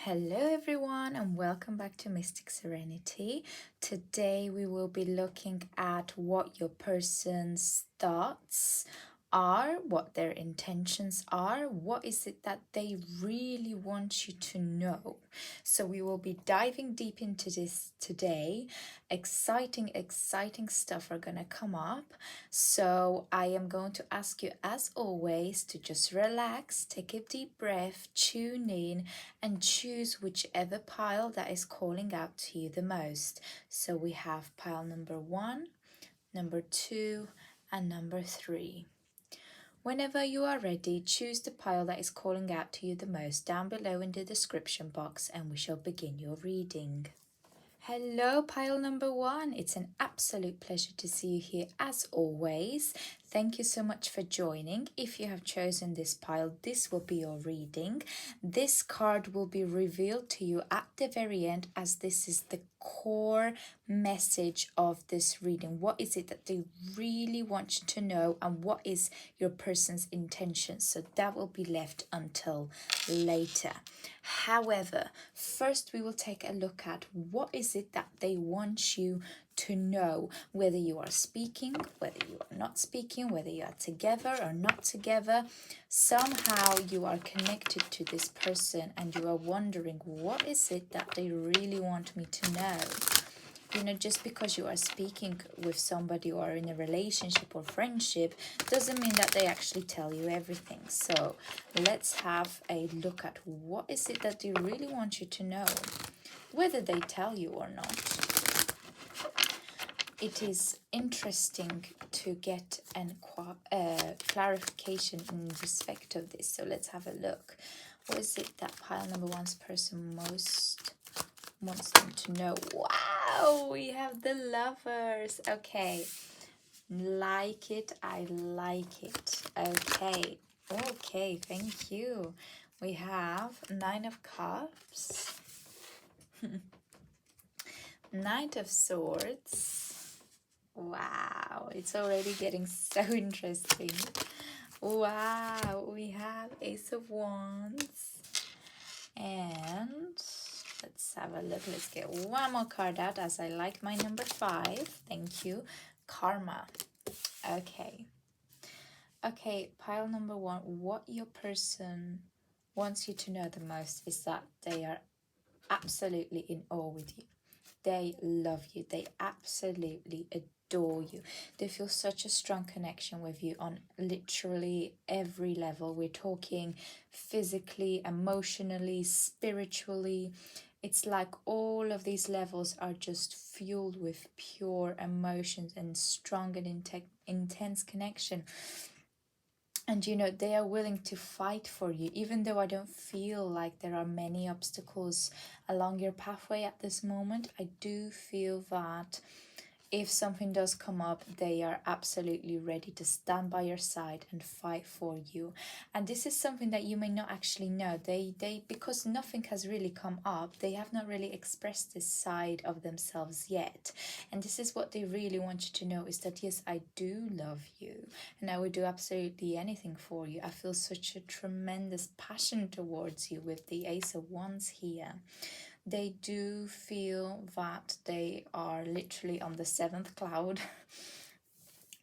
Hello, everyone, and welcome back to Mystic Serenity. Today, we will be looking at what your person's thoughts are, what their intentions are, what is it that they really want you to know. So, we will be diving deep into this today. Exciting stuff are gonna come up. So, I am going to ask you, as always, to just relax, take a deep breath, tune in, and choose whichever pile that is calling out to you the most. So we have pile number 1, number 2, and number 3. Whenever you are ready, choose the pile that is calling out to you the most down below in the description box, and we shall begin your reading. Hello, pile number 1. It's an absolute pleasure to see you here as always. Thank you so much for joining. If you have chosen this pile, this will be your reading. This card will be revealed to you at the very end, as this is the core message of this reading. What is it that they really want you to know, and what is your person's intention? So that will be left until later. However, first we will take a look at what is it that they want you to know, whether you are speaking, whether you are not speaking, whether you are together or not together. Somehow you are connected to this person and you are wondering, what is it that they really want me to know? You know, just because you are speaking with somebody or in a relationship or friendship doesn't mean that they actually tell you everything. So let's have a look at what is it that they really want you to know, whether they tell you or not. It is interesting to get a clarification in respect of this. So let's have a look. What is it that pile number 1's person most wants them to know? Wow, we have the Lovers. Okay, like it. I like it. Okay, thank you. We have 9 of Cups, Knight of Swords. Wow, it's already getting so interesting. Wow, we have Ace of Wands. And let's have a look. Let's get one more card out, as I like my number 5. Thank you. Karma. Okay. Okay, pile number 1. What your person wants you to know the most is that they are absolutely in awe with you. They love you. They absolutely adore you. They feel such a strong connection with you on literally every level. We're talking physically, emotionally, spiritually. It's like all of these levels are just fueled with pure emotions and strong and intense connection. And you know, they are willing to fight for you, even though I don't feel like there are many obstacles along your pathway at this moment. I do feel that if something does come up, they are absolutely ready to stand by your side and fight for you. And this is something that you may not actually know. They because nothing has really come up, they have not really expressed this side of themselves yet. And this is what they really want you to know, is that yes, I do love you and I would do absolutely anything for you. I feel such a tremendous passion towards you with the Ace of Wands here. They do feel that they are literally on the 7th cloud.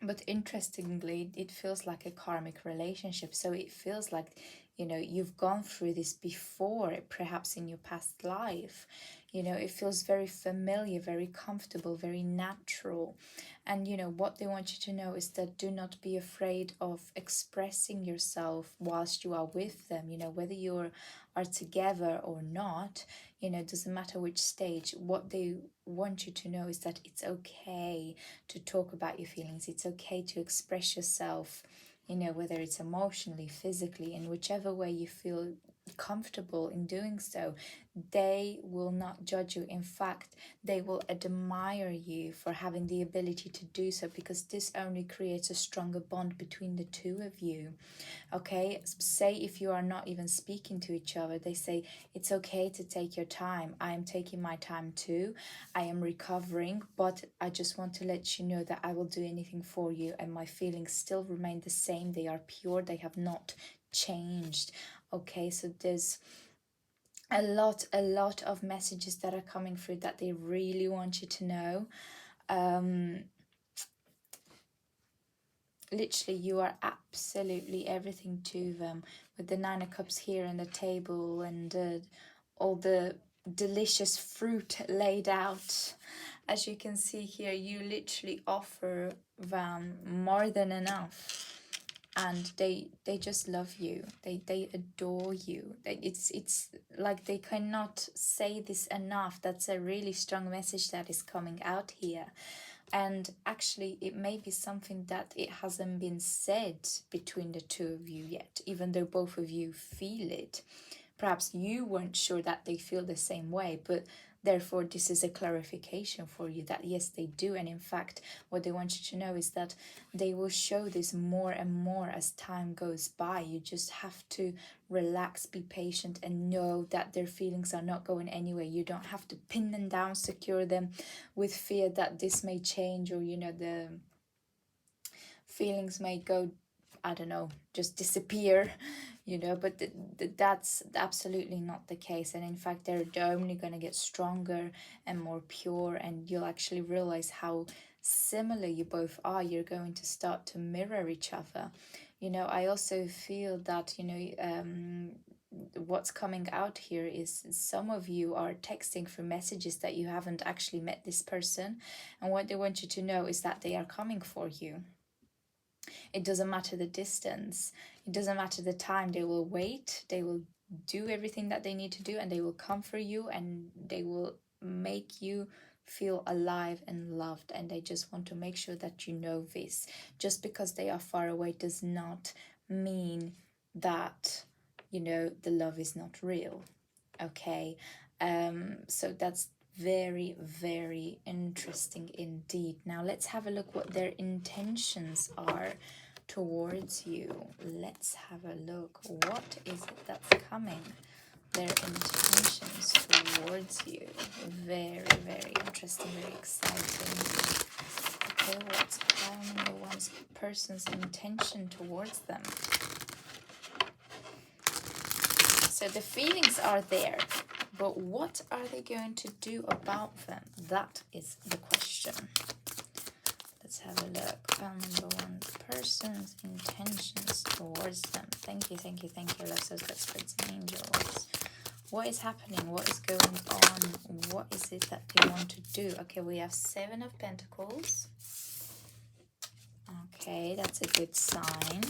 But interestingly, it feels like a karmic relationship. So it feels like, you know, you've gone through this before, perhaps in your past life. You know, it feels very familiar, very comfortable, very natural. And, you know, what they want you to know is that do not be afraid of expressing yourself whilst you are with them. You know, whether you are together or not, you know, it doesn't matter which stage. What they want you to know is that it's okay to talk about your feelings. It's okay to express yourself, you know, whether it's emotionally, physically, in whichever way you feel comfortable in doing so. They will not judge you. In fact, they will admire you for having the ability to do so, because this only creates a stronger bond between the two of you. Okay, say if you are not even speaking to each other, they say it's okay to take your time. I am taking my time too. I am recovering, but I just want to let you know that I will do anything for you, and my feelings still remain the same. They are pure, they have not changed. Okay, so there's a lot of messages that are coming through that they really want you to know. Literally, you are absolutely everything to them, with the Nine of Cups here on the table, and all the delicious fruit laid out. As you can see here, you literally offer them more than enough, and they just love you. They adore you. It's like they cannot say this enough. That's a really strong message that is coming out here. And actually, it may be something that it hasn't been said between the two of you yet, even though both of you feel it. Perhaps you weren't sure that they feel the same way, but therefore this is a clarification for you that yes, they do. And in fact, what they want you to know is that they will show this more and more as time goes by. You just have to relax, be patient, and know that their feelings are not going anywhere. You don't have to pin them down, secure them with fear that this may change, or the feelings may go, I don't know, just disappear, but that's absolutely not the case. And in fact, they're only going to get stronger and more pure, and you'll actually realize how similar you both are. You're going to start to mirror each other. I also feel that, what's coming out here is some of you are texting through messages that you haven't actually met this person, and what they want you to know is that they are coming for you. It doesn't matter the distance, it doesn't matter the time. They will wait, they will do everything that they need to do, and they will come for you, and they will make you feel alive and loved. And they just want to make sure that you know this. Just because they are far away does not mean that the love is not real. Okay, so that's very, very interesting indeed. Now let's have a look what their intentions are towards you. Let's have a look. What is it that's coming? Their intentions towards you. Very, very interesting, very exciting. Okay, what's the one person's intention towards them? So the feelings are there, but what are they going to do about them? That is the question. Let's have a look. File number one, person's intentions towards them. Thank you, thank you, thank you. Let's look at spirits and angels. What is happening? What is going on? What is it that they want to do? Okay, we have Seven of Pentacles. Okay, that's a good sign.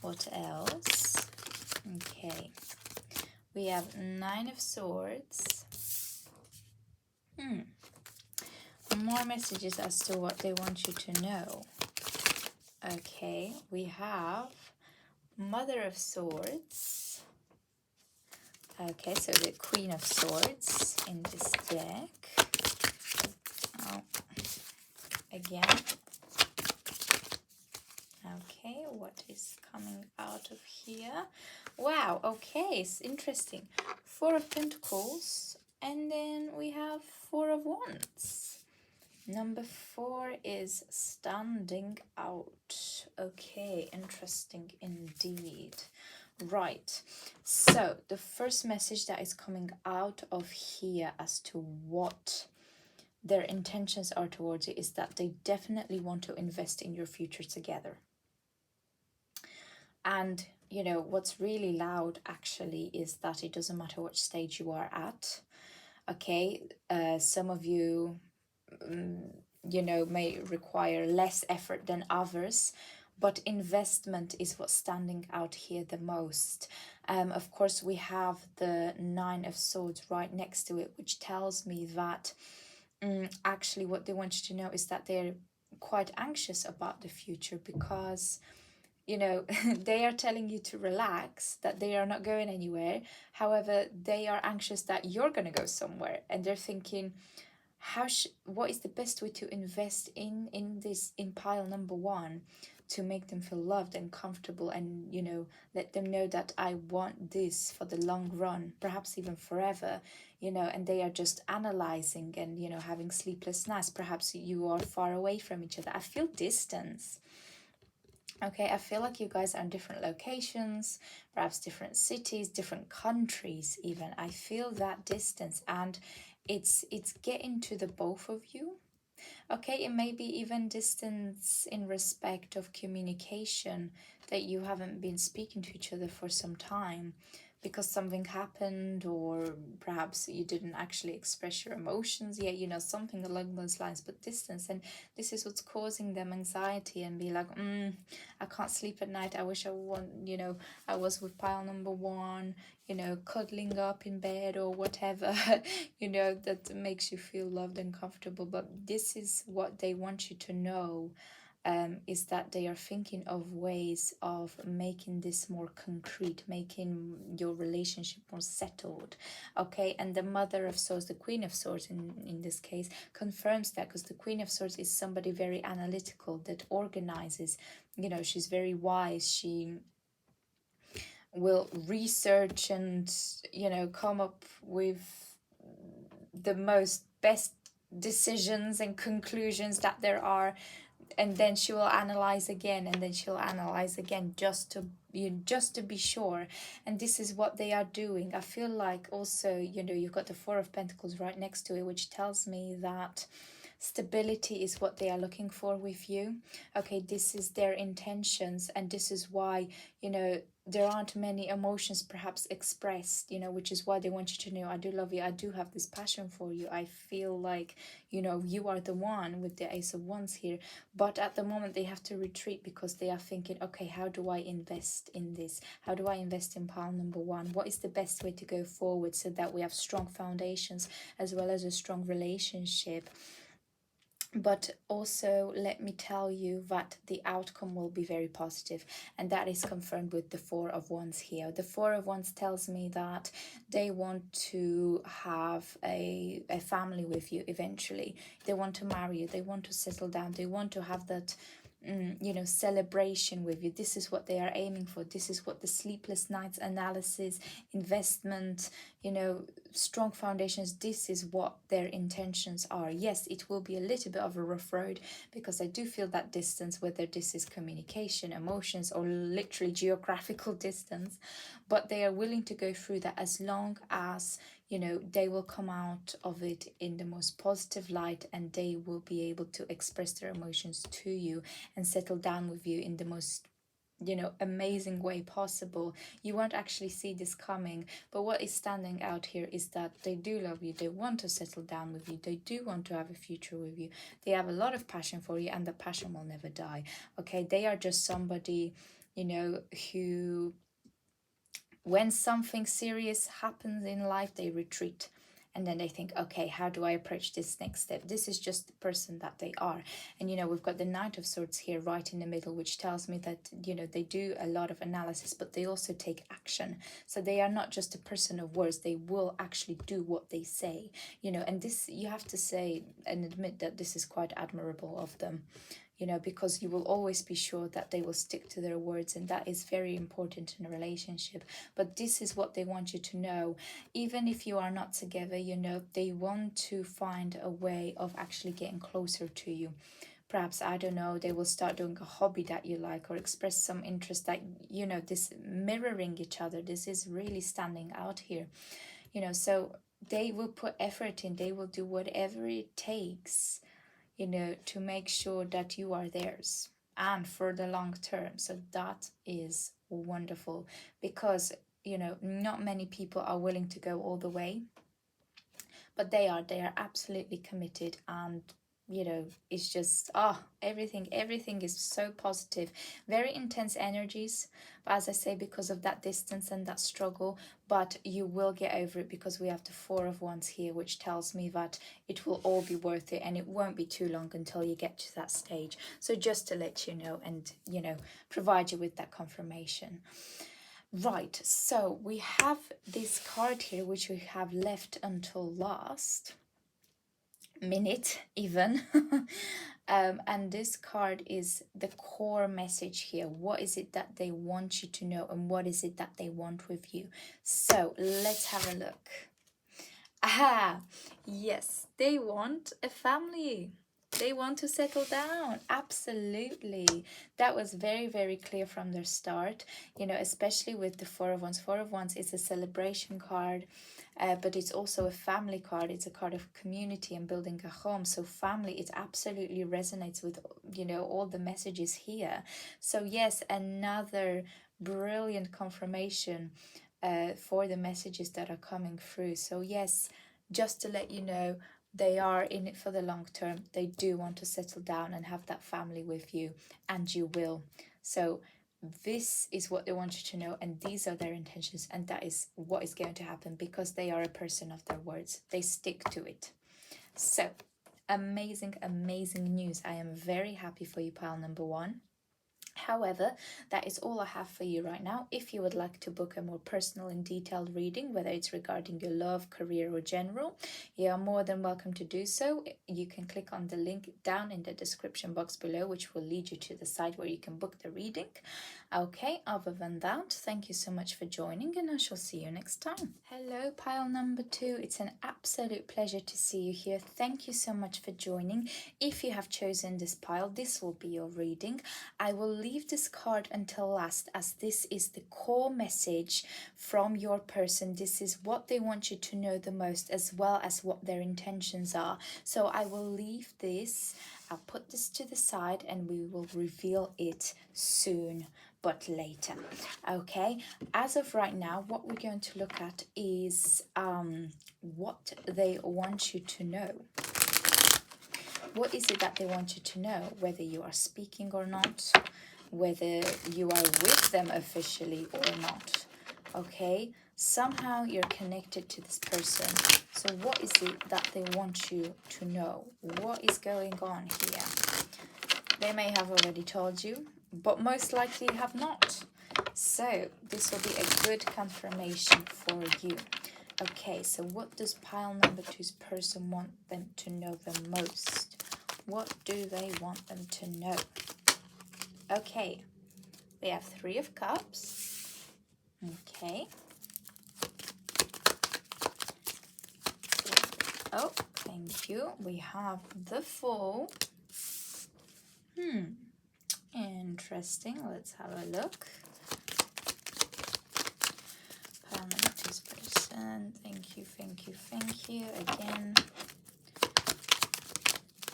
What else? Okay. We have Nine of Swords. More messages as to what they want you to know. Okay, we have Mother of Swords. Okay, so the Queen of Swords in this deck. Oh, again. Okay, what is coming out of here? Wow, okay, it's interesting. Four of Pentacles, and then we have Four of Wands. Number 4 is standing out. Okay, interesting indeed. Right, so the first message that is coming out of here as to what their intentions are towards you is that they definitely want to invest in your future together. And what's really loud actually is that it doesn't matter which stage you are at. Okay, some of you may require less effort than others, but investment is what's standing out here the most. Of course, we have the Nine of Swords right next to it, which tells me that actually what they want you to know is that they're quite anxious about the future, because they are telling you to relax, that they are not going anywhere. However, they are anxious that you're going to go somewhere, and they're thinking, what is the best way to invest in pile number 1 to make them feel loved and comfortable, and let them know that I want this for the long run, perhaps even forever. And they are just analyzing and having sleepless nights. Perhaps you are far away from each other. I feel distance. Okay, I feel like you guys are in different locations, perhaps different cities, different countries even. I feel that distance, and it's getting to the both of you. Okay, it may be even distance in respect of communication, that you haven't been speaking to each other for some time because something happened, or perhaps you didn't actually express your emotions yet, something along those lines, but distance. And this is what's causing them anxiety and be like, I can't sleep at night. I wish I was with pile number one, cuddling up in bed or whatever, that makes you feel loved and comfortable. But this is what they want you to know, is that they are thinking of ways of making this more concrete, making your relationship more settled. Okay, and the Mother of Swords, the Queen of Swords in this case, confirms that, because the Queen of Swords is somebody very analytical, that organizes. She's very wise. She will research and come up with the most best decisions and conclusions that there are, and then she will analyze again, and then she'll analyze again, just to be sure. And this is what they are doing. I feel like also, you've got the Four of Pentacles right next to it, which tells me that stability is what they are looking for with you. Okay, this is their intentions, and this is why there aren't many emotions perhaps expressed, which is why they want you to know, I do love you, I do have this passion for you, I feel like you are the one, with the Ace of Wands here. But at the moment they have to retreat, because they are thinking, okay, how do I invest in this? How do I invest in pile number one? What is the best way to go forward, so that we have strong foundations as well as a strong relationship? But also, let me tell you that the outcome will be very positive, and that is confirmed with the Four of Wands here. The Four of Wands tells me that they want to have a family with you eventually. They want to marry you, they want to settle down, they want to have that celebration with you. This is what they are aiming for. This is what the sleepless nights analysis, investment, strong foundations, this is what their intentions are. Yes, it will be a little bit of a rough road, because I do feel that distance, whether this is communication, emotions, or literally geographical distance, but they are willing to go through that, as long as they will come out of it in the most positive light, and they will be able to express their emotions to you and settle down with you in the most amazing way possible. You won't actually see this coming, but what is standing out here is that they do love you, they want to settle down with you, they do want to have a future with you, they have a lot of passion for you, and the passion will never die. Okay, they are just somebody who, when something serious happens in life, they retreat, and then they think, okay, how do I approach this next step? This is just the person that they are. And we've got the Knight of Swords here right in the middle, which tells me that they do a lot of analysis, but they also take action. So they are not just a person of words, they will actually do what they say. And this, you have to say and admit that this is quite admirable of them, because you will always be sure that they will stick to their words, and that is very important in a relationship. But this is what they want you to know. Even if you are not together, they want to find a way of actually getting closer to you. Perhaps, I don't know, they will start doing a hobby that you like, or express some interest that, this mirroring each other, this is really standing out here. So they will put effort in, they will do whatever it takes to make sure that you are theirs, and for the long term. So that is wonderful, because not many people are willing to go all the way, but they are absolutely committed. And it's just everything is so positive, very intense energies. But as I say, because of that distance and that struggle, but you will get over it, because we have the Four of Wands here, which tells me that it will all be worth it, and it won't be too long until you get to that stage. So just to let you know, and provide you with that confirmation. Right, so we have this card here, which we have left until last minute even. And this card is the core message here. What is it that they want you to know, and what is it that they want with you? So let's have a look. Aha, yes, they want a family. They want to settle down. Absolutely. That was very, very clear from the start, you know, especially with the Four of Wands. Four of Wands is a celebration card, but it's also a family card. It's a card of community and building a home. So family, it absolutely resonates with, you know, all the messages here. So yes, another brilliant confirmation for the messages that are coming through. So yes, just to let you know, they are in it for the long term. They do want to settle down and have that family with you, and you will. So this is what they want you to know, and these are their intentions, and that is what is going to happen because they are a person of their words. They stick to it. So amazing, amazing news. I am very happy for you, pile number one. However, that is all I have for you right now. If you would like to book a more personal and detailed reading, whether it's regarding your love, career, or general, you are more than welcome to do so. You can click on the link down in the description box below, which will lead you to the site where you can book the reading. Okay, other than that, thank you so much for joining, and I shall see you next time. Hello, pile number two. It's an absolute pleasure to see you here. Thank you so much for joining. If you have chosen this pile, this will be your reading. I will leave this card until last, as this is the core message from your person. This is what they want you to know the most, as well as what their intentions are. So I will leave this, I'll put this to the side, and we will reveal it soon, but later. Okay, as of right now, what we're going to look at is what they want you to know. What is it that they want you to know? Whether you are speaking or not, whether you are with them officially or not. Okay, somehow you're connected to this person. So what is it that they want you to know? What is going on here? They may have already told you, but most likely have not. So this will be a good confirmation for you. Okay, so what does pile number two's person want them to know the most? What do they want them to know? Okay, we have Three of Cups. Okay. Oh, thank you. We have the Fool. Interesting. Let's have a look. Pile number two's person. Thank you, thank you, thank you. Again.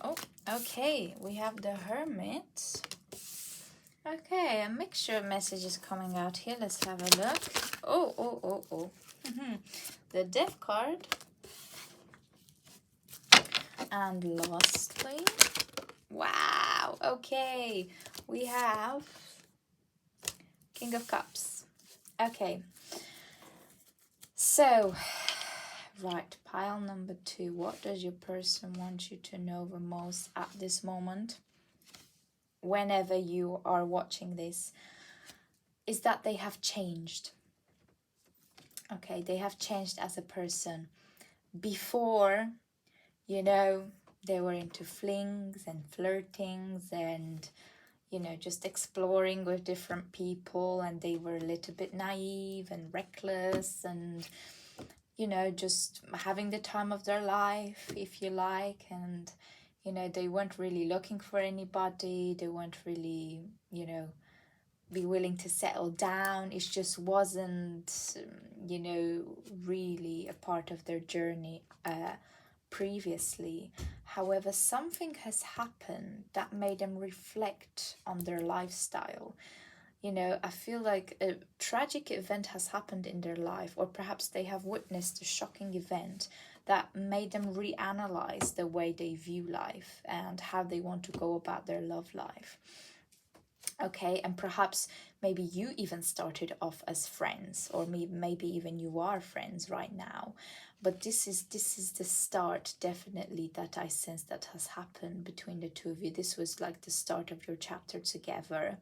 Oh, okay. We have the Hermit. Okay, a mixture of messages coming out here. Let's have a look. Oh. The Death card. And lastly, wow, okay, we have King of Cups. Okay, so, right, pile number two. What does your person want you to know the most at this moment? Whenever you are watching this, is that they have changed. Okay, they have changed as a person. Before, you know, they were into flings and flirtings and, you know, just exploring with different people, and they were a little bit naive and reckless and, you know, just having the time of their life, if you like, and, you know, they weren't really looking for anybody. They weren't really, you know, be willing to settle down. It just wasn't, you know, really a part of their journey previously. However, something has happened that made them reflect on their lifestyle. You know, I feel like a tragic event has happened in their life, or perhaps they have witnessed a shocking event that made them reanalyze the way they view life and how they want to go about their love life. Okay, and perhaps maybe you even started off as friends, or maybe even you are friends right now. But this is the start, definitely, that I sense that has happened between the two of you. This was like the start of your chapter together.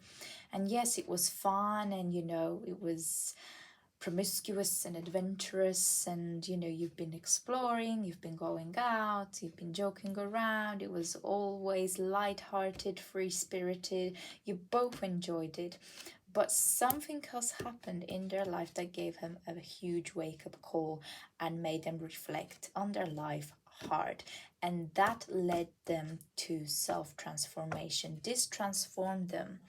And yes, it was fun, and, you know, it was promiscuous and adventurous, and, you know, you've been exploring, you've been going out, you've been joking around. It was always light-hearted, free-spirited. You both enjoyed it. But something has happened in their life that gave them a huge wake-up call and made them reflect on their life hard, and that led them to self-transformation. This transformed them,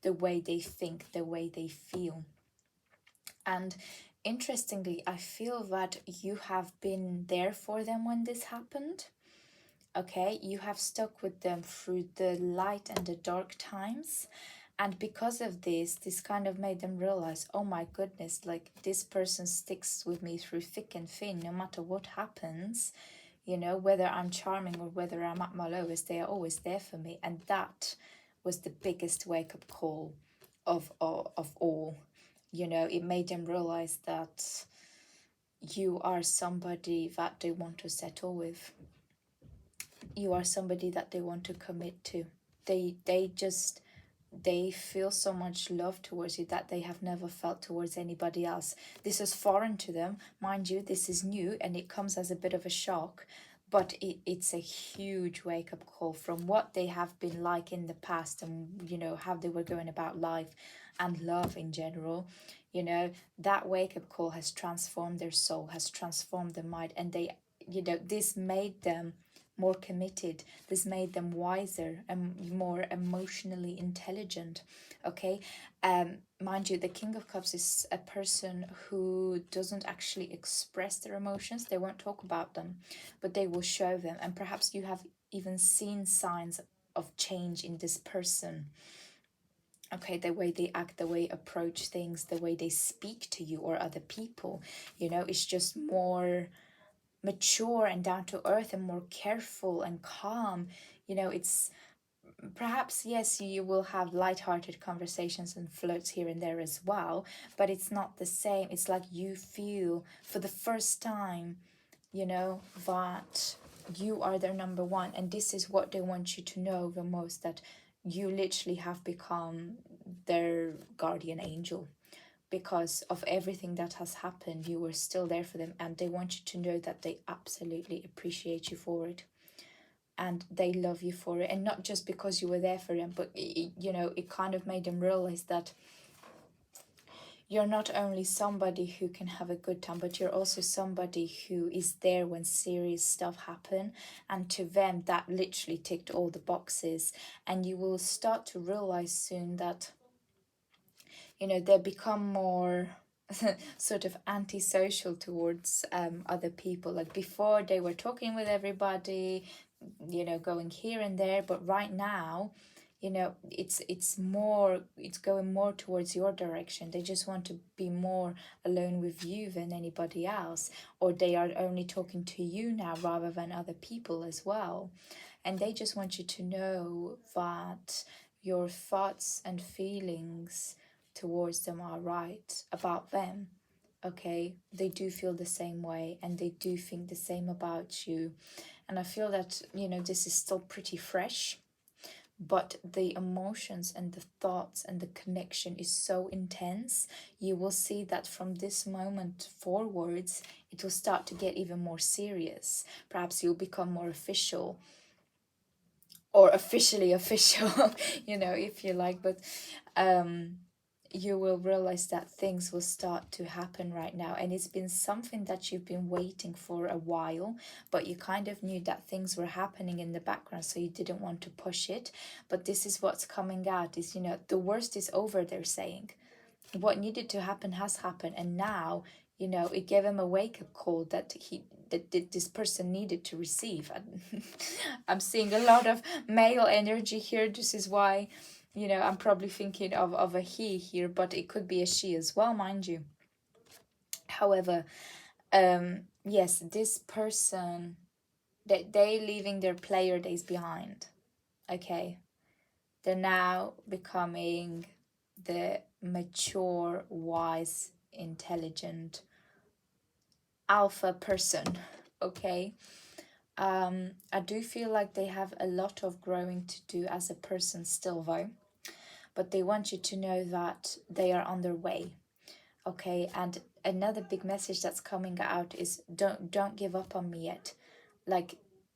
the way they think, the way they feel. And interestingly, I feel that you have been there for them when this happened. Okay, you have stuck with them through the light and the dark times. And because of this kind of made them realize, oh my goodness, like this person sticks with me through thick and thin, no matter what happens, you know, whether I'm charming or whether I'm at my lowest, they are always there for me. And that was the biggest wake-up call of all. You know, it made them realize that you are somebody that they want to settle with. You are somebody that they want to commit to. They feel so much love towards you that they have never felt towards anybody else. This is foreign to them, mind you. This is new, and it comes as a bit of a shock, but it's a huge wake-up call from what they have been like in the past, and you know how they were going about life and love in general. You know, that wake-up call has transformed their soul, has transformed their mind, and they, you know, this made them more committed. This made them wiser and more emotionally intelligent. Okay, mind you, the King of Cups is a person who doesn't actually express their emotions. They won't talk about them, but they will show them. And perhaps you have even seen signs of change in this person. Okay, the way they act, the way they approach things, the way they speak to you or other people, you know, it's just more mature and down to earth and more careful and calm. You know, it's perhaps, yes, you will have light-hearted conversations and flirts here and there as well, but it's not the same. It's like you feel for the first time, you know, that you are their number one, and this is what they want you to know the most, that you literally have become their guardian angel. Because of everything that has happened, you were still there for them, and they want you to know that they absolutely appreciate you for it, and they love you for it. And not just because you were there for them, but you know, it kind of made them realize that you're not only somebody who can have a good time, but you're also somebody who is there when serious stuff happen. And to them, that literally ticked all the boxes. And you will start to realize soon that, you know, they become more sort of antisocial towards other people. Like before, they were talking with everybody, you know, going here and there, but right now, you know, it's going more towards your direction. They just want to be more alone with you than anybody else, or they are only talking to you now rather than other people as well. And they just want you to know that your thoughts and feelings towards them are right about them. Okay, they do feel the same way, and they do think the same about you. And I feel that, you know, this is still pretty fresh, but the emotions and the thoughts and the connection is so intense. You will see that from this moment forwards, it will start to get even more serious. Perhaps you'll become more official, or officially official, you know, if you like. But you will realize that things will start to happen right now, and it's been something that you've been waiting for a while, but you kind of knew that things were happening in the background, so you didn't want to push it. But this is what's coming out, is, you know, the worst is over, they're saying. What needed to happen has happened, and now, you know, it gave him a wake-up call that this person needed to receive. I'm seeing a lot of male energy here. This is why, you know, I'm probably thinking of a he here, but it could be a she as well, mind you. However, yes, this person, they leaving their player days behind. Okay, they're now becoming the mature, wise, intelligent alpha person. Okay, I do feel like they have a lot of growing to do as a person still, though, but they want you to know that they are on their way. Okay, and another big message that's coming out is don't give up on me yet. Like,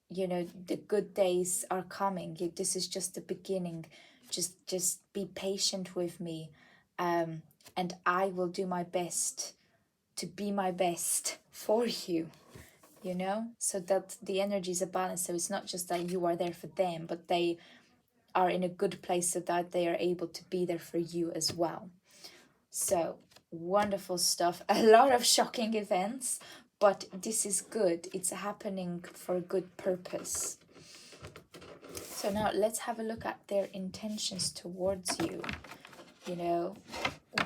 you know, the good days are coming. This is just the beginning. Just be patient with me, and I will do my best to be my best for you. you know, so that the energy is a balance. So it's not just that you are there for them, but they are in a good place so that they are able to be there for you as well. So wonderful stuff. A lot of shocking events, but this is good. It's happening for a good purpose. So now let's have a look at their intentions towards you. You know,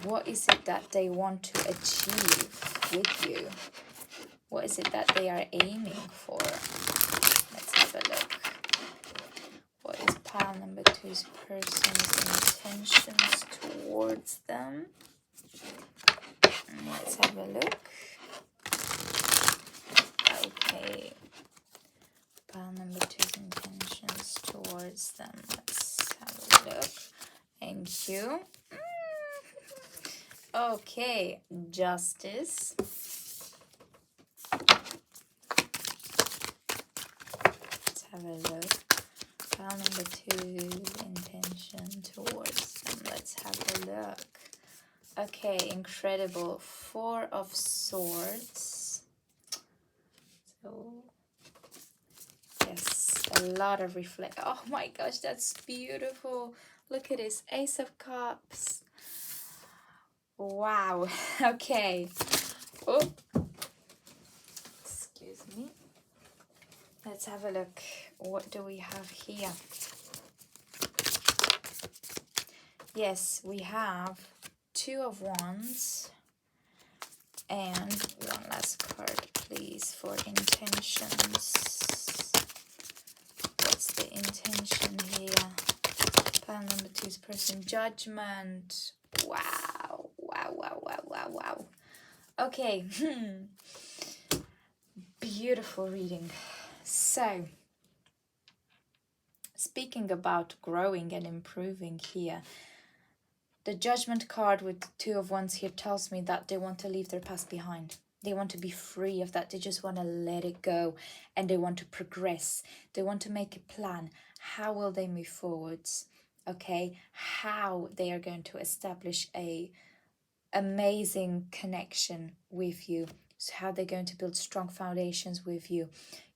what is it that they want to achieve with you? What is it that they are aiming for? Let's have a look. What is pile number 2's person's intentions towards them? Let's have a look. Okay. Pile number 2's intentions towards them. Let's have a look. Thank you. Okay, justice. Let's have a look. Pile number 2's intention towards them. Let's have a look. Okay, incredible. 4 of Swords. So, yes, a lot of reflect. Oh my gosh, that's beautiful. Look at this. Ace of Cups. Wow. Okay. Oh. Excuse me. Let's have a look. What do we have here? Yes, we have 2 of Wands. And one last card, please, for intentions. What's the intention here? Pile number 2's person. Judgment. Wow. Wow, wow, wow, wow, wow. Okay. Beautiful reading. So, speaking about growing and improving here, the Judgment card with 2 of Wands here tells me that they want to leave their past behind. They want to be free of that. They just want to let it go and they want to progress. They want to make a plan. How will they move forwards? Okay, how they are going to establish a amazing connection with you. So how they're going to build strong foundations with you.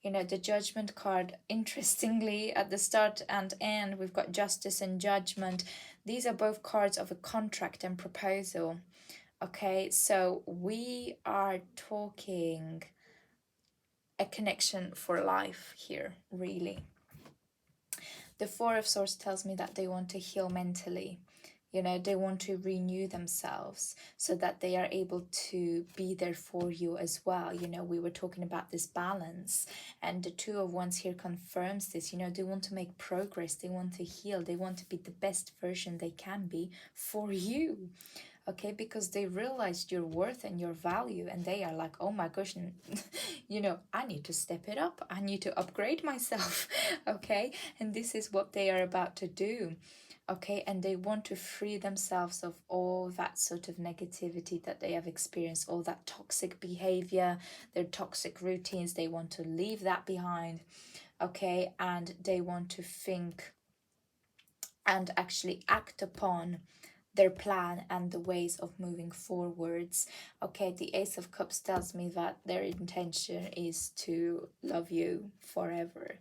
You know, the Judgment card, interestingly, at the start and end, we've got Justice and Judgment. These are both cards of a contract and proposal. Okay, so we are talking a connection for life here, really. The 4 of Swords tells me that they want to heal mentally. You know, they want to renew themselves so that they are able to be there for you as well. You know, we were talking about this balance, and the 2 of Wands here confirms this. You know, they want to make progress, they want to heal, they want to be the best version they can be for you. Okay, because they realized your worth and your value, and they are like, oh my gosh, you know, I need to step it up, I need to upgrade myself. Okay, and this is what they are about to do. Okay, and they want to free themselves of all that sort of negativity that they have experienced, all that toxic behavior, their toxic routines. They want to leave that behind. Okay, and they want to think and actually act upon their plan and the ways of moving forwards. Okay, the Ace of Cups tells me that their intention is to love you forever.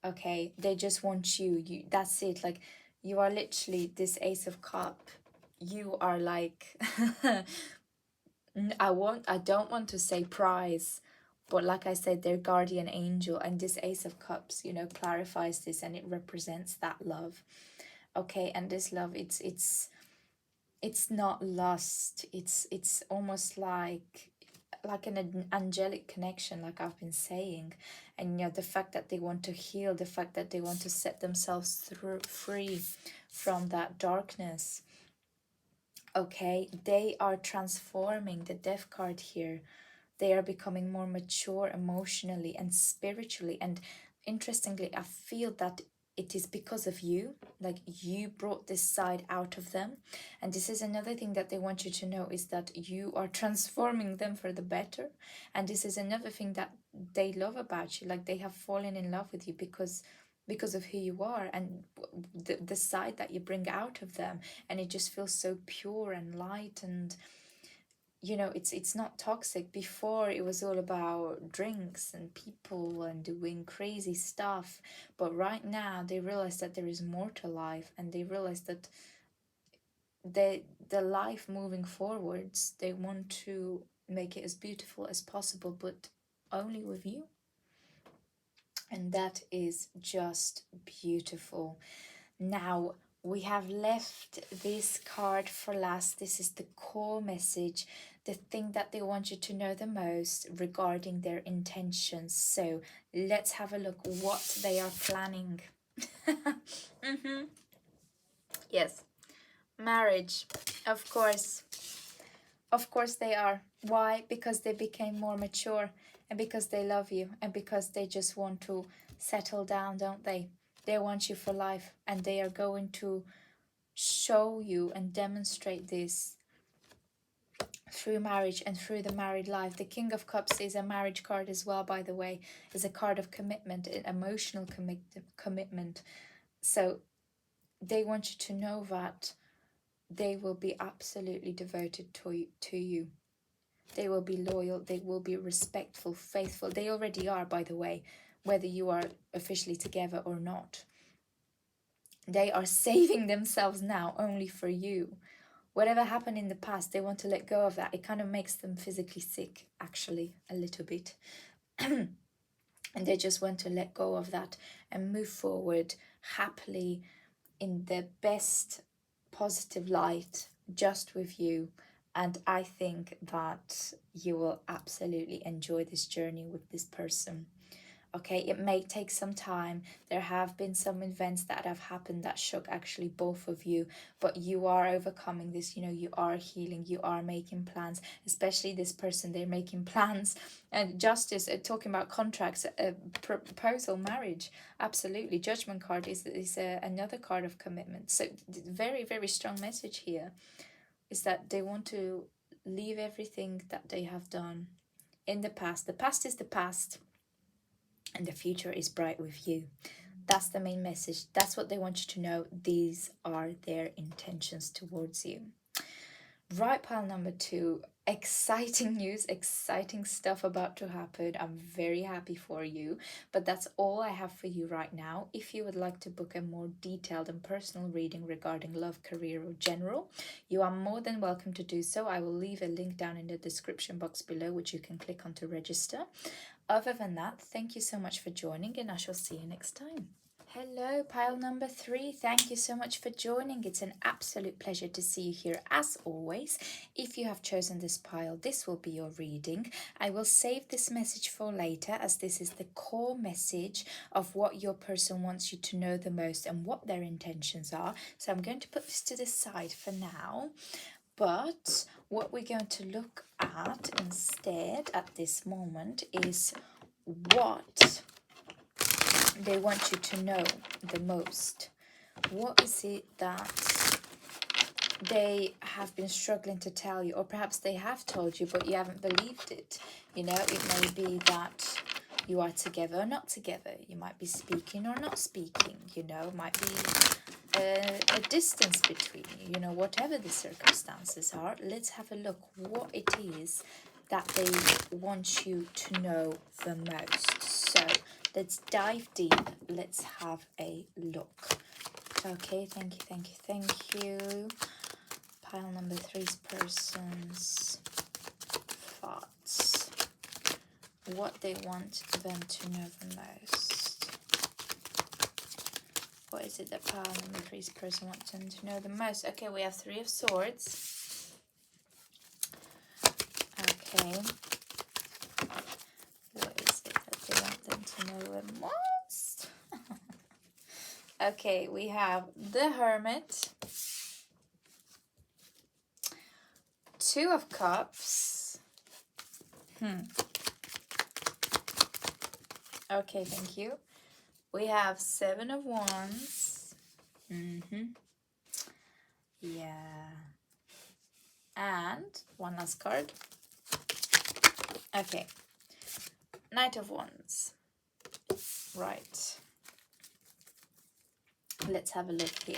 Okay, they just want you, that's it. Like, you are literally this Ace of Cup. You are like I don't want to say prize, but like I said, their guardian angel. And this Ace of Cups, you know, clarifies this, and it represents that love. Okay, and this love, it's not lust. It's almost like an angelic connection, like I've been saying. And you know, the fact that they want to heal, the fact that they want to set themselves free from that darkness. Okay, they are transforming. The Death card here, they are becoming more mature emotionally and spiritually. And interestingly, I feel that it is because of you. Like, you brought this side out of them. And this is another thing that they want you to know, is that you are transforming them for the better. And this is another thing that they love about you. Like, they have fallen in love with you because of who you are and the side that you bring out of them. And it just feels so pure and light, and you know, it's not toxic. Before it was all about drinks and people and doing crazy stuff, but right now they realize that there is more to life, and they realize that the life moving forwards, they want to make it as beautiful as possible, but only with you. And that is just beautiful. Now, we have left this card for last. This is the core message, the thing that they want you to know the most regarding their intentions. So let's have a look what they are planning. Yes, marriage, of course. Of course they are. Why? Because they became more mature, and because they love you, and because they just want to settle down, don't they? They want you for life, and they are going to show you and demonstrate this through marriage and through the married life. The King of Cups is a marriage card as well, by the way. Is a card of commitment, an emotional commitment. So they want you to know that they will be absolutely devoted to you. They will be loyal, they will be respectful, faithful. They already are, by the way, whether you are officially together or not. They are saving themselves now only for you. Whatever happened in the past, they want to let go of that. It kind of makes them physically sick, actually, a little bit. And they just want to let go of that and move forward happily in the best positive light, just with you. And I think that you will absolutely enjoy this journey with this person. Okay, it may take some time. There have been some events that have happened that shook actually both of you, but you are overcoming this. You know, you are healing, you are making plans, especially this person. They're making plans. And justice, talking about contracts, proposal, marriage, absolutely. Judgment card is another card of commitment. So very, very strong message here is that they want to leave everything that they have done in the past. The past is the past, and the future is bright with you. That's the main message. That's what they want you to know. These are their intentions towards you. Right, pile number 2. Exciting news, exciting stuff about to happen. I'm very happy for you. But that's all I have for you right now. If you would like to book a more detailed and personal reading regarding love, career, or general, you are more than welcome to do so. I will leave a link down in the description box below, which you can click on to register. Other than that, thank you so much for joining, and I shall see you next time. Hello, pile number 3. Thank you so much for joining. It's an absolute pleasure to see you here as always. If you have chosen this pile, this will be your reading. I will save this message for later, as this is the core message of what your person wants you to know the most and what their intentions are. So I'm going to put this to the side for now. But what we're going to look at instead at this moment is what they want you to know the most. What is it that they have been struggling to tell you, or perhaps they have told you but you haven't believed it? You know, it may be that you are together or not together. You might be speaking or not speaking. You know, might be a distance between you. You know, whatever the circumstances are, let's have a look what it is that they want you to know the most. So let's dive deep. Let's have a look. Okay, thank you, thank you, thank you. Pile number 3's person's thoughts. What they want them to know the most. What is it that pile number 3's person wants them to know the most? Okay, we have 3 of Swords. Okay. What is it that they want them to know the most? Okay, we have the Hermit. 2 of Cups. Okay, thank you. We have 7 of Wands. Yeah. And one last card. Okay. Knight of Wands. Right. Let's have a look here.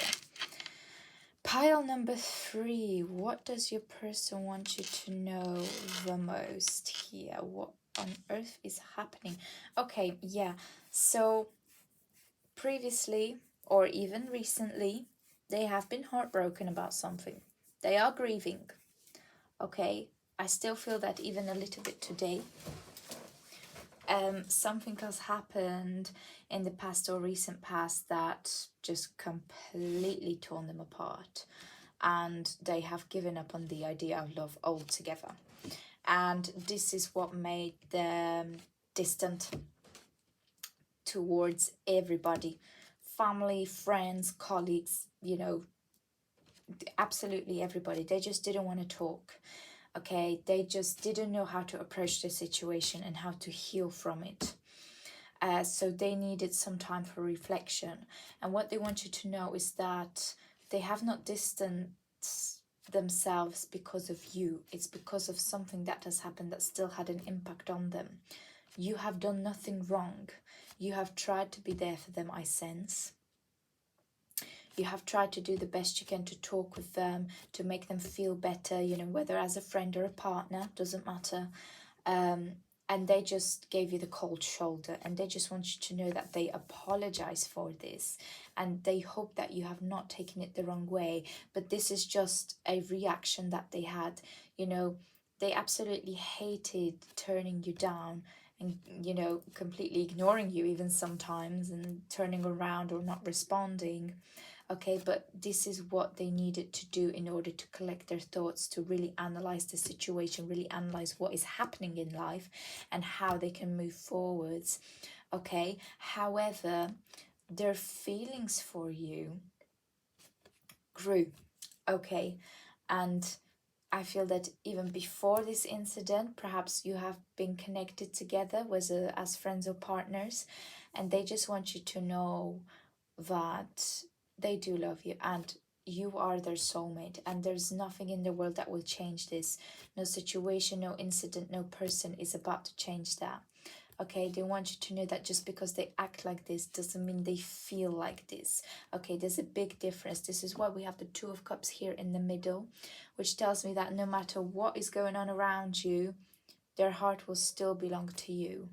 Pile number 3. What does your person want you to know the most here? What on earth is happening? Okay, yeah. So previously or even recently, they have been heartbroken about something. They are grieving. Okay, I still feel that even a little bit today. Something has happened in the past or recent past that just completely torn them apart, and they have given up on the idea of love altogether. And this is what made them distant towards everybody, family, friends, colleagues, you know, absolutely everybody. They just didn't want to talk. Okay, they just didn't know how to approach the situation and how to heal from it. So they needed some time for reflection. And what they want you to know is that they have not distanced themselves because of you. It's because of something that has happened that still had an impact on them. You have done nothing wrong. You have tried to be there for them, I sense. You have tried to do the best you can to talk with them, to make them feel better, you know, whether as a friend or a partner, doesn't matter. And they just gave you the cold shoulder, and they just want you to know that they apologize for this, and they hope that you have not taken it the wrong way. But this is just a reaction that they had. You know, they absolutely hated turning you down and, you know, completely ignoring you even sometimes, and turning around or not responding. Okay, but this is what they needed to do in order to collect their thoughts, to really analyze the situation, really analyze what is happening in life and how they can move forwards. Okay, however, their feelings for you grew. Okay, and I feel that even before this incident, perhaps you have been connected together as friends or partners, and they just want you to know that they do love you and you are their soulmate, and there's nothing in the world that will change this. No situation, no incident, no person is about to change that. Okay, they want you to know that just because they act like this doesn't mean they feel like this. Okay, there's a big difference. This is why we have the Two of Cups here in the middle, which tells me that no matter what is going on around you, their heart will still belong to you.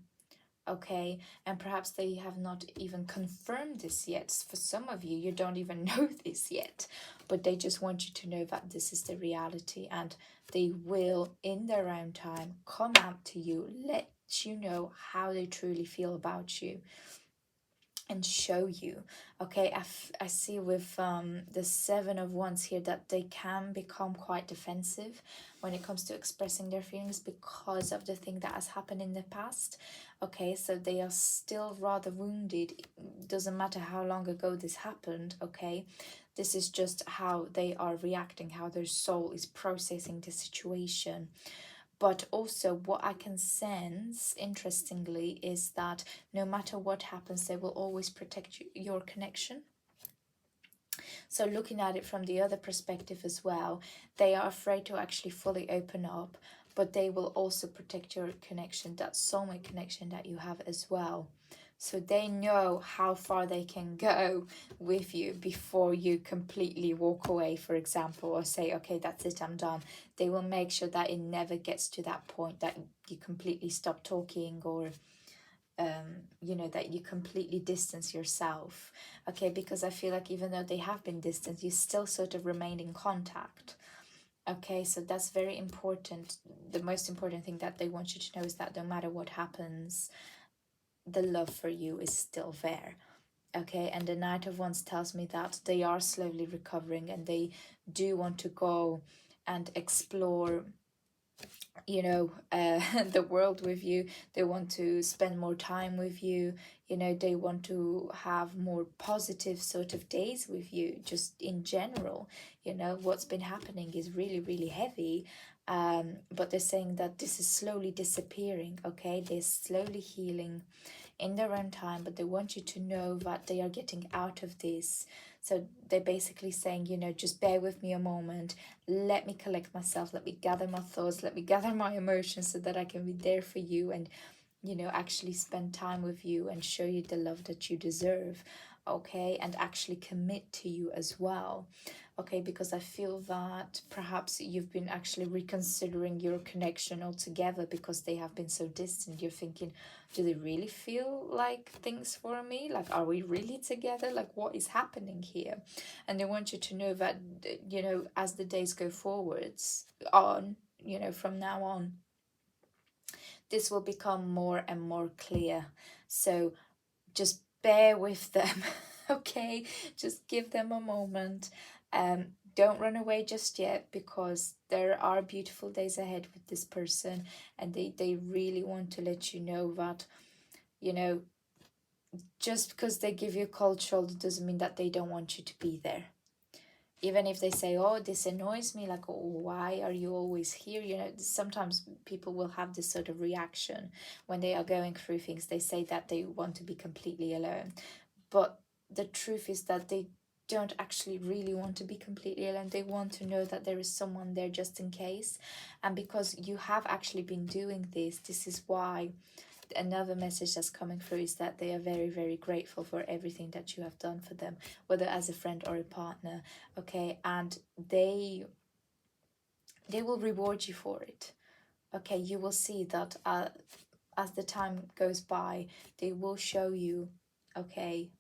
Okay, and perhaps they have not even confirmed this yet. For some of you, you don't even know this yet, but they just want you to know that this is the reality, and they will in their own time come out to you, let you know how they truly feel about you and show you. Okay, I see with the Seven of Wands here that they can become quite defensive when it comes to expressing their feelings because of the thing that has happened in the past. Okay, so they are still rather wounded. It doesn't matter how long ago this happened. Okay, this is just how they are reacting, how their soul is processing the situation. But also what I can sense, interestingly, is that no matter what happens, they will always protect your connection. So looking at it from the other perspective as well, they are afraid to actually fully open up, but they will also protect your connection, that soulmate connection that you have as well. So they know how far they can go with you before you completely walk away, for example, or say, okay, that's it, I'm done. They will make sure that it never gets to that point that you completely stop talking, or you know, that you completely distance yourself. Okay, because I feel like even though they have been distant, you still sort of remain in contact. Okay, so that's very important. The most important thing that they want you to know is that no matter what happens, the love for you is still there. Okay, and the Knight of Wands tells me that they are slowly recovering, and they do want to go and explore, you know, the world with you. They want to spend more time with you. You know, they want to have more positive sort of days with you, just in general. You know, what's been happening is really, really heavy. But they're saying that this is slowly disappearing. Okay, they're slowly healing in their own time, but they want you to know that they are getting out of this. So they're basically saying, you know, just bear with me a moment, let me collect myself, let me gather my thoughts, let me gather my emotions so that I can be there for you and, you know, actually spend time with you and show you the love that you deserve. okay, and actually commit to you as well, okay, because I feel that perhaps you've been actually reconsidering your connection altogether because they have been so distant. You're thinking, do they really feel like things for me? Like, are we really together? Like, what is happening here? And they want you to know that, you know, as the days go forwards on, you know, from now on, this will become more and more clear. So just bear with them, okay? Just give them a moment. Don't run away just yet, because there are beautiful days ahead with this person, and they really want to let you know that, you know, just because they give you a cold shoulder doesn't mean that they don't want you to be there. Even if they say, oh, this annoys me, like, oh, why are you always here? You know, sometimes people will have this sort of reaction when they are going through things. They say that they want to be completely alone. But the truth is that they don't actually really want to be completely alone. They want to know that there is someone there just in case. And because you have actually been doing this is why another message that's coming through is that they are very, very grateful for everything that you have done for them, whether as a friend or a partner, okay? And they will reward you for it, okay? You will see that as the time goes by, they will show you, okay,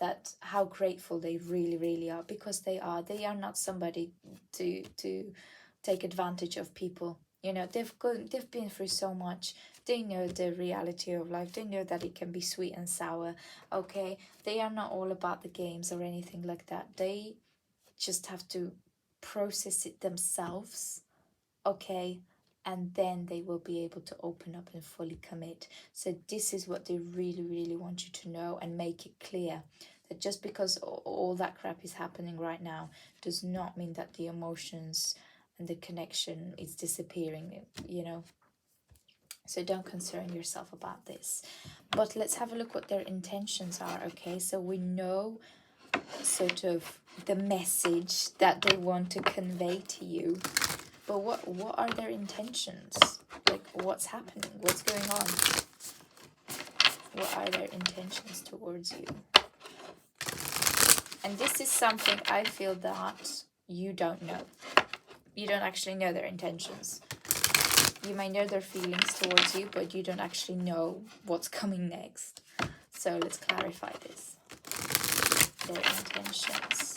that how grateful they really, really are, because they are not somebody to take advantage of people. You know, they've been through so much. They know the reality of life. They know that it can be sweet and sour, okay? They are not all about the games or anything like that. They just have to process it themselves, okay? And then they will be able to open up and fully commit. So this is what they really, really want you to know, and make it clear that just because all that crap is happening right now does not mean that the emotions and the connection is disappearing, you know. So don't concern yourself about this. But let's have a look what their intentions are, okay? So we know sort of the message that they want to convey to you. But what are their intentions? Like, what's happening? What's going on? What are their intentions towards you? And this is something I feel that you don't know. You don't actually know their intentions. You may know their feelings towards you, but you don't actually know what's coming next. So let's clarify this. Their intentions.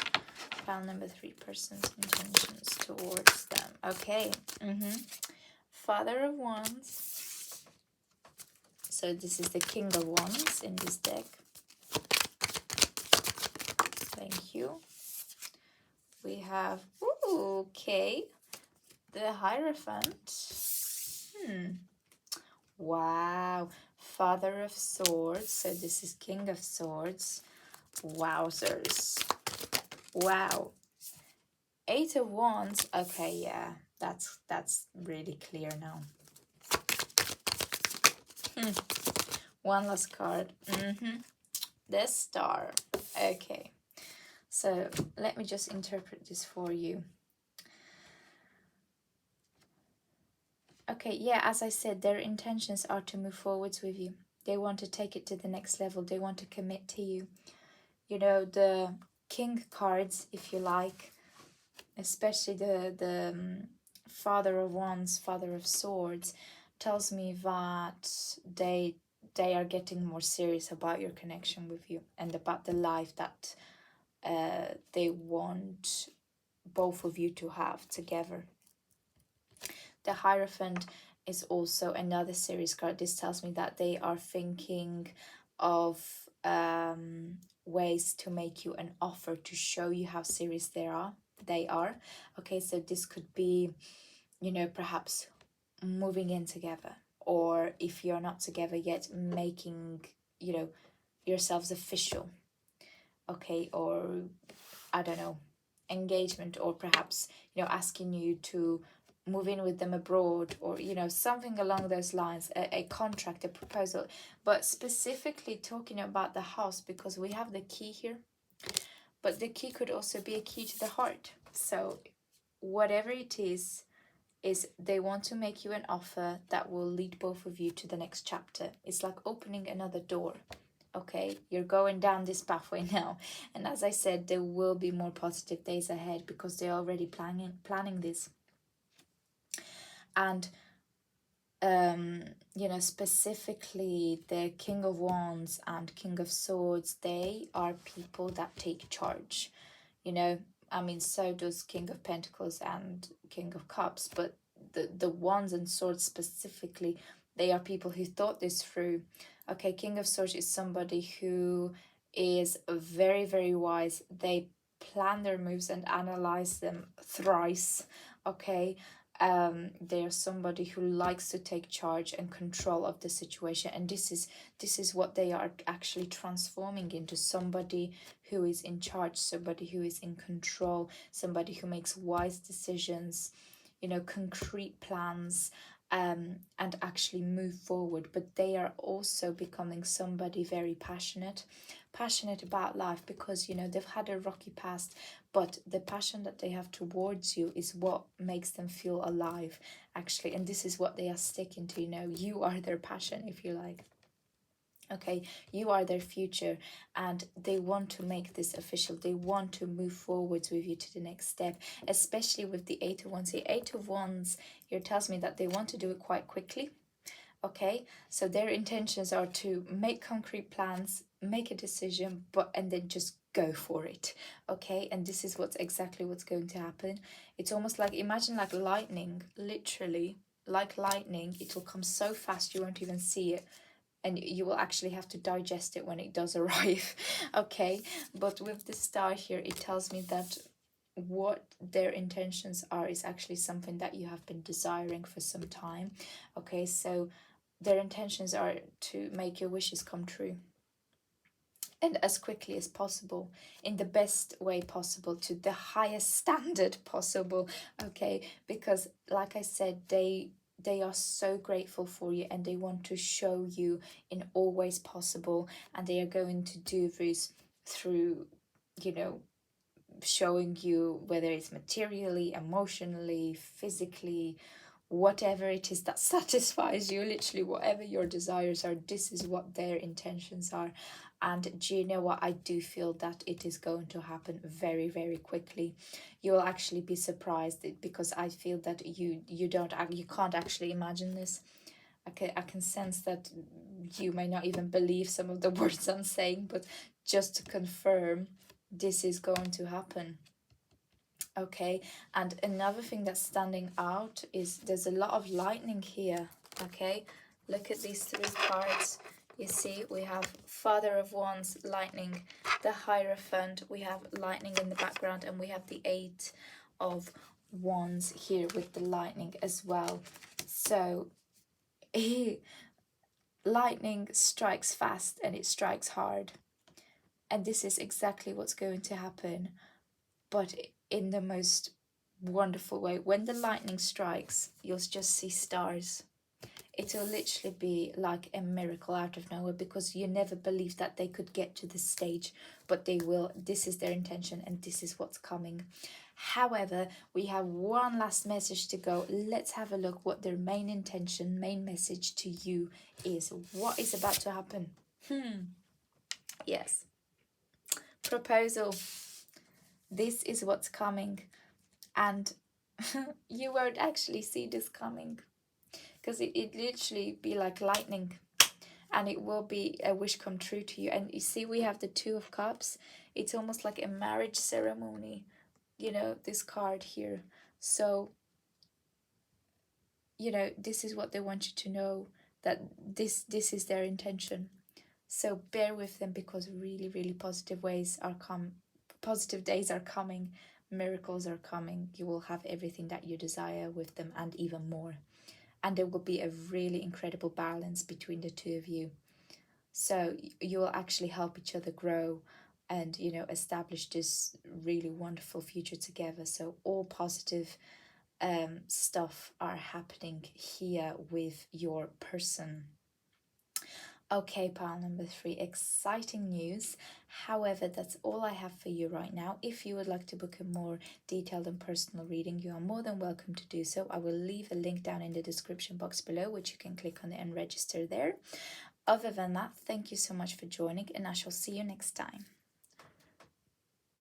File number 3, person's intentions towards them. Okay. Father of Wands. So this is the King of Wands in this deck. Thank you. We have, ooh, okay, the Hierophant. Wow. Father of Swords. So this is King of Swords. Wowzers. Wow. 8 of Wands. Okay, yeah, that's really clear now. One last card. The Star. Okay, so let me just interpret this for you. Okay, yeah, as I said, their intentions are to move forwards with you. They want to take it to the next level. They want to commit to you. You know, the King cards, if you like, especially the Father of Wands, Father of Swords, tells me that they are getting more serious about your connection with you and about the life that they want both of you to have together. The Hierophant is also another series card. This tells me that they are thinking of ways to make you an offer to show you how serious they are. Okay, so this could be, you know, perhaps moving in together, or if you're not together yet, making, you know, yourselves official, okay, or I don't know, engagement, or perhaps, you know, asking you to move in with them abroad, or, you know, something along those lines, a contract, a proposal. But specifically talking about the house, because we have the key here, but the key could also be a key to the heart. So whatever it is they want to make you an offer that will lead both of you to the next chapter. It's like opening another door, Okay, you're going down this pathway now, and as I said, there will be more positive days ahead because they're already planning this. And you know, specifically the King of Wands and King of Swords, they are people that take charge. You know, I mean, so does King of Pentacles and King of Cups, but the Wands and Swords specifically, they are people who thought this through. Okay, King of Swords is somebody who is very, very wise. They plan their moves and analyze them thrice. Okay, they are somebody who likes to take charge and control of the situation, and this is what they are actually transforming into: somebody who is in charge, somebody who is in control, somebody who makes wise decisions, you know, concrete plans, and actually move forward. But they are also becoming somebody very passionate about life, because you know they've had a rocky past, but the passion that they have towards you is what makes them feel alive, actually. And this is what they are sticking to. You know, you are their passion, if you like. Okay, you are their future, and they want to make this official. They want to move forwards with you to the next step, especially with the Eight of Wands. The Eight of Wands here tells me that they want to do it quite quickly. Okay, so their intentions are to make concrete plans, make a decision, and then just go for it. Okay, and this is exactly what's going to happen. It's almost like, imagine like lightning, literally like lightning. It will come so fast you won't even see it, and you will actually have to digest it when it does arrive. Okay, but with the star here, it tells me that what their intentions are is actually something that you have been desiring for some time. Okay, so their intentions are to make your wishes come true, and as quickly as possible, in the best way possible, to the highest standard possible. Okay, because like I said, they are so grateful for you, and they want to show you in all ways possible, and they are going to do this through, you know, showing you, whether it's materially, emotionally, physically, whatever it is that satisfies you, literally whatever your desires are, this is what their intentions are. And do you know what? I do feel that it is going to happen very, very quickly. You'll actually be surprised, because I feel that you can't actually imagine this. I can sense that you may not even believe some of the words I'm saying, but just to confirm, this is going to happen. Okay, and another thing that's standing out is there's a lot of lightning here. Okay, look at these three cards. You see, we have Father of Wands, lightning, the Hierophant, we have lightning in the background, and we have the Eight of Wands here with the lightning as well. So lightning strikes fast and it strikes hard, and this is exactly what's going to happen, but in the most wonderful way. When the lightning strikes, you'll just see stars. It will literally be like a miracle out of nowhere, because you never believed that they could get to this stage, but they will. This is their intention, and this is what's coming. However, we have one last message to go. Let's have a look what their main intention, main message to you is. What is about to happen? Yes. Proposal. This is what's coming, and you won't actually see this coming, because it literally be like lightning, and it will be a wish come true to you. And you see, we have the Two of Cups. It's almost like a marriage ceremony, you know, this card here. So, you know, this is what they want you to know, that this is their intention. So bear with them, because really, really positive days are coming, miracles are coming. You will have everything that you desire with them, and even more. And there will be a really incredible balance between the two of you. So you will actually help each other grow, and, you know, establish this really wonderful future together. So all positive stuff are happening here with your person. Okay, pile number 3, exciting news. However, that's all I have for you right now. If you would like to book a more detailed and personal reading, you are more than welcome to do so. I will leave a link down in the description box below, which you can click on it and register there. Other than that, thank you so much for joining, and I shall see you next time.